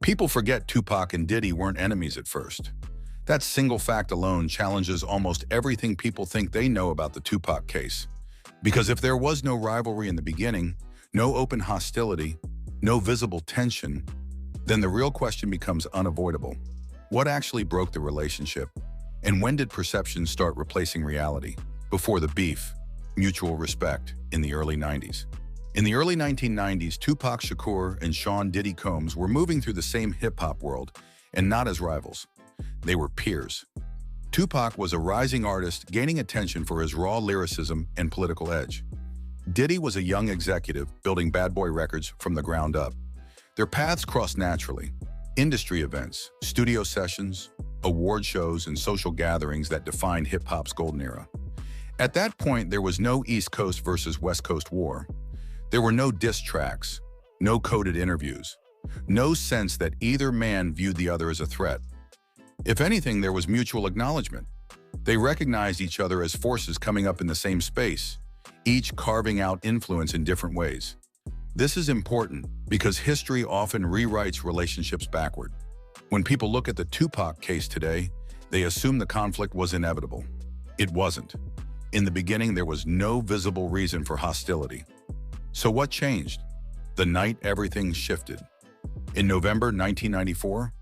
People forget Tupac and Diddy weren't enemies at first. That single fact alone challenges almost everything people think they know about the Tupac case. Because if there was no rivalry in the beginning, no open hostility, no visible tension, then the real question becomes unavoidable. What actually broke the relationship? And when did perception start replacing reality? Before the beef, mutual respect in the early 90s. In the early 1990s, Tupac Shakur and Sean Diddy Combs were moving through the same hip-hop world, and not as rivals. They were peers. Tupac was a rising artist, gaining attention for his raw lyricism and political edge. Diddy was a young executive, building Bad Boy Records from the ground up. Their paths crossed naturally. Industry events, studio sessions, award shows, and social gatherings that defined hip-hop's golden era. At that point, there was no East Coast versus West Coast war. There were no diss tracks, no coded interviews, no sense that either man viewed the other as a threat. If anything, there was mutual acknowledgement. They recognized each other as forces coming up in the same space, each carving out influence in different ways. This is important because history often rewrites relationships backward. When people look at the Tupac case today, they assume the conflict was inevitable. It wasn't. In the beginning, there was no visible reason for hostility. So what changed? The night everything shifted. In November 1994,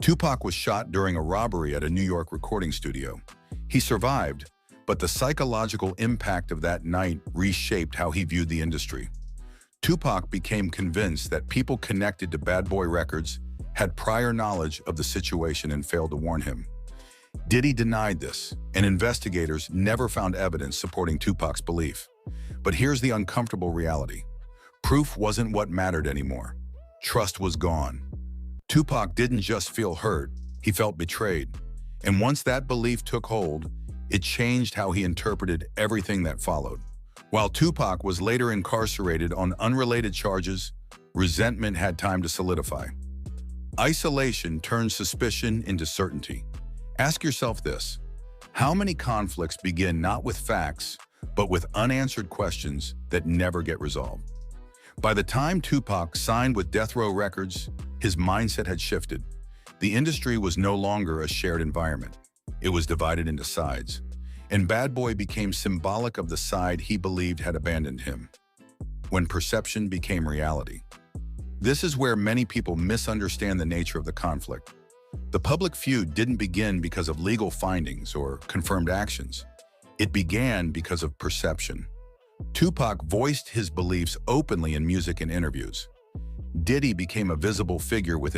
Tupac was shot during a robbery at a New York recording studio. He survived, but the psychological impact of that night reshaped how he viewed the industry. Tupac became convinced that people connected to Bad Boy Records had prior knowledge of the situation and failed to warn him. Diddy denied this, and investigators never found evidence supporting Tupac's belief. But here's the uncomfortable reality. Proof wasn't what mattered anymore. Trust was gone. Tupac didn't just feel hurt, he felt betrayed. And once that belief took hold, it changed how he interpreted everything that followed. While Tupac was later incarcerated on unrelated charges, resentment had time to solidify. Isolation turned suspicion into certainty. Ask yourself this: how many conflicts begin not with facts, but with unanswered questions that never get resolved? By the time Tupac signed with Death Row Records, his mindset had shifted. The industry was no longer a shared environment. It was divided into sides. And Bad Boy became symbolic of the side he believed had abandoned him. When perception became reality. This is where many people misunderstand the nature of the conflict. The public feud didn't begin because of legal findings or confirmed actions. It began because of perception. Tupac voiced his beliefs openly in music and interviews. Diddy became a visible figure within